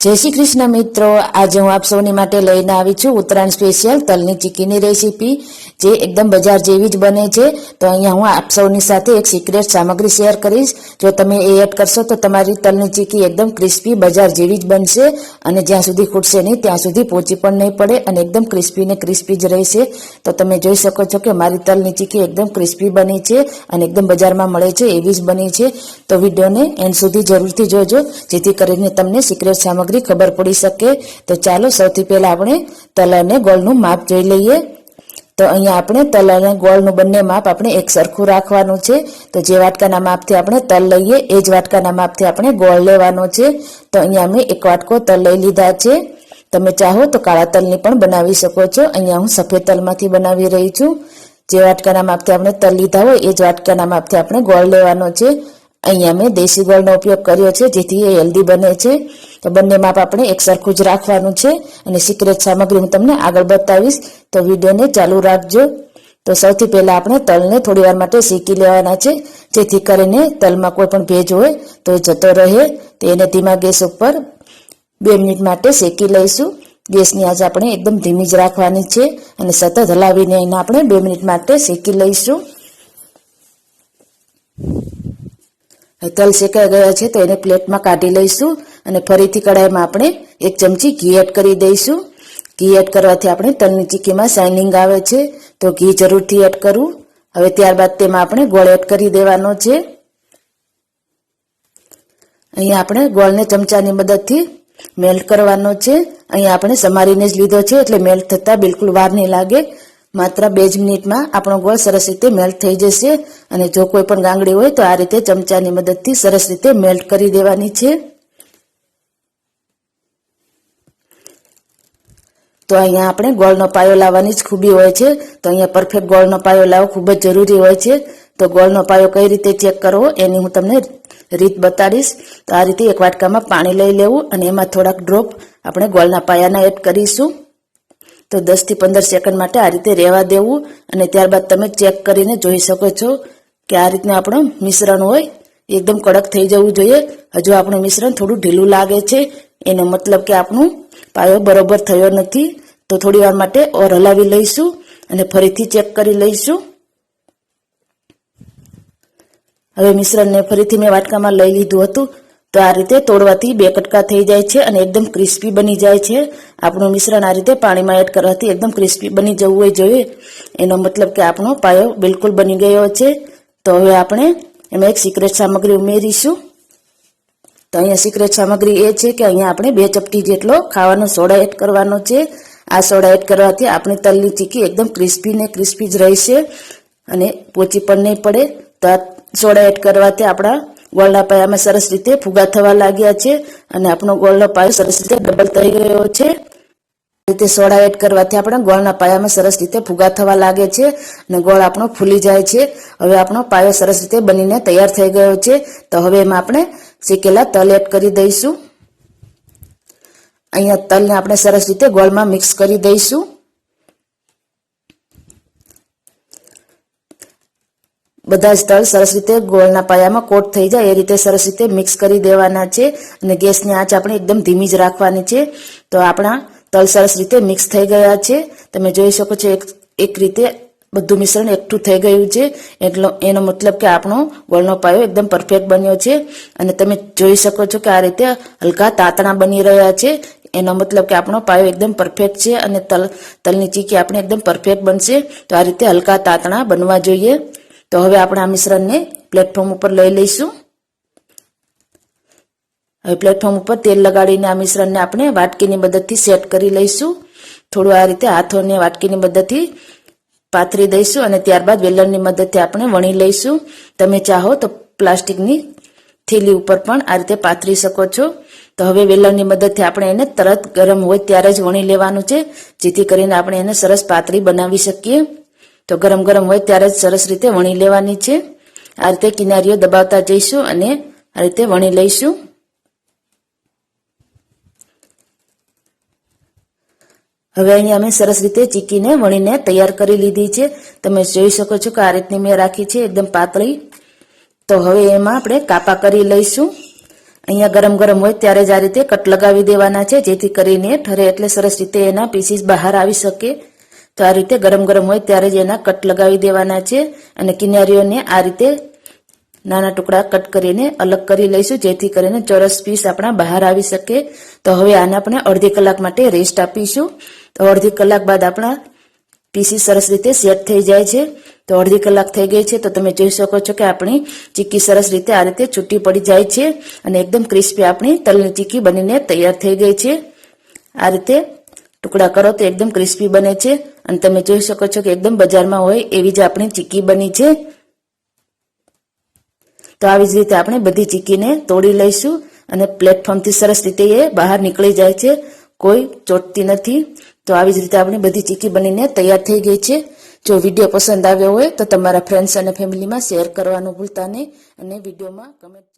जय श्री कृष्ण मित्रों, आज हूँ आप सौनी माटे लईने आवी छुं उत्तरायण स्पेशियल तलनी चीक्कीनी रेसिपी जे एकदम बजार जेवी ज बने छे। तो अहींया हूँ आप सौनी साथे एक सीक्रेट सामग्री शेर करीश। जो तमे ए एड करशो तो तमारी तलनी चीक्की एकदम क्रिस्पी बजार जेवी ज बनशे अने ज्यां सुधी खूटशे नहीं त्यां सुधी पोची पण नहीं पड़े अने एकदम क्रिस्पी ने क्रिस्पी ज रहेशे। तो तमे जोई शको छो के मारी तलनी चीक्की एकदम क्रिस्पी बनी छे अने एकदम बजारमां मळे छे एवी ज बनी छे। तो विडियोने एंड सुधी जरूरथी जोजो जेथी करीने तमने सीक्रेट सामग्री खबर पड़ी सके। तो चलो सौथी पहेला आपणे तल अने गोळनुं माप जोई लईए। तो अहींया आपणे तल अने गोळनुं बंने माप आपणे एक सरखुं राखवानुं छे। तो जे वाटकाना मापथी आपणे तल लईए ए ज वाटकाना मापथी आपणे गोळ लेवानो छे। तो अहींया अमे एक वाटको तल लई लीधा छे। तमे चाहो तो काळा तलनी पण बनावी शको छो। अहींया हूँ सफेद तलमांथी बनावी रही छुं। जे वाटकाना मापथी आपणे तल लीधा होय ए ज वाटकाना मापथी आपणे गोळ लेवानो छे। अहींया मैं देसी गोळनो उपयोग कर्यो छे जेथी ए हेल्दी बने छे। तो बंने माप आपणे एक सरखुं ज राखवानुं छे अने सीक्रेट सामग्री हूँ तमने आगळ बतावीश। तो विडियोने चालू राखजो। तो सौथी पहेला आपणे तलने थोड़ी वार माटे शेकी लेवाना छे जेथी करीने तलमां कोई पण भेज होय तो जतो रहे। तो एने धीमा गैस उपर 2 मिनिट माटे शेकी लईशुं। गैसनी आज आपणे एकदम धीमी ज राखवानी छे अने सतत हलावीने एने आपणे 2 मिनिट माटे शेकी लईशुं। तल शेकाई गया है तो एने प्लेट में काढी लईशुं अने फरीथी कढ़ाई में आपणे 1 चमची घी एड करी दईशुं। घी एड करवाथी आपणे तलनी चीक्की में शाइनिंग आवे छे। तो घी जरूरथी एड करूं। हवे त्यारबाद तेमां आपणे गोळ एड करी देवानो छे। अहींया आपणे गोळने चमचानी मददथी मेल्ट करवानो छे। अहींया आपणे समारीने ज लीधो छे एटले मेल्ट थता बिलकुल वार नहीं लागे। मात्र 2 ज मिनिट में आपणो गोळ सरस रीते मेल्ट थई जशे। अने जो कोई पण गांगड़ी होय तो आ रीते चमचानी मददथी सरस रीते मेल्ट करी देवानी छे। तो अहींया आपणे गोळनो पायो लाववानी ज खूबी होय छे। तो अहींया परफेक्ट गोळनो पायो लावવો खूब ज जरूरी होय छे। तो गोळनो पायो कई रीते चेक करवो एनी हूँ तमने રીત બતાડીશ। તો આ રીતે એક વાટકામાં પાણી લઈ લેવું અને એમાં થોડાક ડ્રોપ આપણે ગોળના પાયાના એડ કરીશું। તો 10 થી 15 સેકન્ડ માટે આ રીતે રહેવા દેવું અને ત્યારબાદ તમે ચેક કરીને જોઈ શકો છો કે આ રીતનું આપણું મિશ્રણ હોય એકદમ કડક થઈ જવું જોઈએ। હજુ આપણું મિશ્રણ થોડું ઢીલું લાગે છે એનો મતલબ કે આપણું પાયો બરોબર થયો નથી। તો થોડી વાર માટે ઓર હલાવી લઈશું અને ફરીથી ચેક કરી લઈશું। હવે મિશ્રણને ફરીથી મેં વાટકામાં લઈ લીધું હતું। તો આ રીતે તોડવાથી 2 કટકા થઈ જાય છે અને એકદમ ક્રિસ્પી બની જાય છે। આપણું મિશ્રણ આ રીતે પાણીમાં એડ કરવાથી એકદમ ક્રિસ્પી બની જવું જોઈએ। એનો મતલબ કે આપણો પાયો બિલકુલ બની ગયો છે। તો હવે આપણે એમાં એક સિક્રેટ સામગ્રી ઉમેરીશું। તો અહીંયા સિક્રેટ સામગ્રી એ છે કે અહીંયા આપણે 2 ચપટી જેટલો ખાવાનો સોડા એડ કરવાનો છે। આ સોડા એડ કરવાથી આપણી તલની ચીક્કી એકદમ ક્રિસ્પી ને ક્રિસ્પી જ રહેશે અને પોચી પણ નહીં પડે। તો આ સોડા એડ કરવાથી આપણા गोळना पाया में सरस रीते फूगा थवा लाग्या छे अने आपणो गोळनो पायो सरस रीते डबल थई गयो छे। रीते सोडा एड करवाथी आपणा गोळना पाया में सरस रीते फूगा थवा लागे छे अने गोळ आपणो फूली जाय छे। हवे आपणो पायो सरस रीते बनीने तैयार थई गयो छे। तो हवे एमां आपणे शेकेला तल एड करी दईशुं। अहींया तलने आपणे सरस रीते गोळमां मिक्स करी दईशुं। બધા જ તલ સરસ રીતે ગોળના પાયામાં કોટ થઈ જાય એ રીતે સરસ રીતે મિક્સ કરી દેવાના છે અને ગેસની આંચ આપણે એકદમ ધીમી જ રાખવાની છે। તો આપણા તલ સરસ રીતે મિક્સ થઈ ગયા છે। તમે જોઈ શકો છો એક રીતે બધું મિશ્રણ એકઠું થઈ ગયું છે। એટલો એનો મતલબ કે આપણો ગોળનો પાયો એકદમ પરફેક્ટ બન્યો છે અને તમે જોઈ શકો છો કે આ રીતે હલકા તાતણા બની રહ્યા છે। એનો મતલબ કે આપણો પાયો એકદમ પરફેક્ટ છે અને તલની ચીક્કી આપણે એકદમ પરફેક્ટ બનશે। તો આ રીતે હલકા તાતણા બનવા જોઈએ। तो हवे आपणे आ मिश्रणने प्लेटफॉर्म पर लई लईशुं। हवे प्लेटफॉर्म पर तेल लगाडीने आ मिश्रणने आपणे वाटकीनी मददथी सेट करी लईशुं। थोडुं आ रीते हाथोने वाटकीनी मददथी पाथरी दईशुं अने त्यारबाद वेलणनी मददथी आपणे वणी लईशुं। तमे चाहो तो प्लास्टिकनी थैली उपर पण आ रीते पाथरी शको छो। तो हवे वेलणनी मददथी आपणे एने तरत गरम होय त्यारे ज वणी लेवानुं छे जेथी करीने आपणे एने सरस पातળી बनावी शकीए। तो गरम गरम होय त्यारे सरस रीते वणी लेवानी छे। आ रीते किनारीओ दबावता जईशुं अने आ रीते वणी लईशुं। हवे अहींया अमे सरस रीते चीक्कीने वणीने तैयार करी लीधी छे। तमे जोई शको छो के आ रीतनी मैं राखी छे एकदम पातળી। तो हवे एमां आपणे कापा करी लईशुं અહીંયા ગરમ ગરમ હોય ત્યારે જ આ રીતે કટ લગાવી દેવાના છે, જેથી કરીને ઠરે એટલે સરસ રીતે એના પીસીસ બહાર આવી શકે. તો આ રીતે ગરમ ગરમ હોય ત્યારે જ એના કટ લગાવી દેવાના છે અને કિનારીઓને આ રીતે નાના ટુકડા કટ કરીને અલગ કરી લઈશું, જેથી કરીને ચોરસ પીસ આપણા બહાર આવી શકે. તો હવે આને આપણે અડધી કલાક માટે રેસ્ટ આપીશું. તો અડધી કલાક બાદ આપણા પીસી સરસ રીતે સેટ થઈ જાય છે. તો અડધી કલાક થઈ ગઈ છે. તો તમે જોઈ શકો છો કે આપણી ચીક્કી સરસ રીતે આ રીતે છૂટી પડી જાય છે અને એકદમ ક્રિસ્પી આપણી તલની ચીક્કી બનીને તૈયાર થઈ ગઈ છે. આ રીતે ટુકડા કરો તો એકદમ ક્રિસ્પી બને છે અને તમે જોઈ શકો છો કે એકદમ બજારમાં હોય એવી જ આપણી ચીક્કી બની છે. તો આવી જ રીતે આપણે બધી ચીક્કીને તોડી લઈશું અને પ્લેટફોર્મથી સરસ રીતે એ બહાર નીકળી જાય છે, કોઈ ચોટતી નથી. તો આવી જ રીતે આપણી બધી ચીક્કી બનીને તૈયાર થઈ ગઈ છે. જો વિડીયો પસંદ આવ્યો હોય તો તમારા ફ્રેન્ડ્સ અને ફેમિલીમાં શેર કરવાનું ભૂલતા નહીં અને વિડીયોમાં કમેન્ટ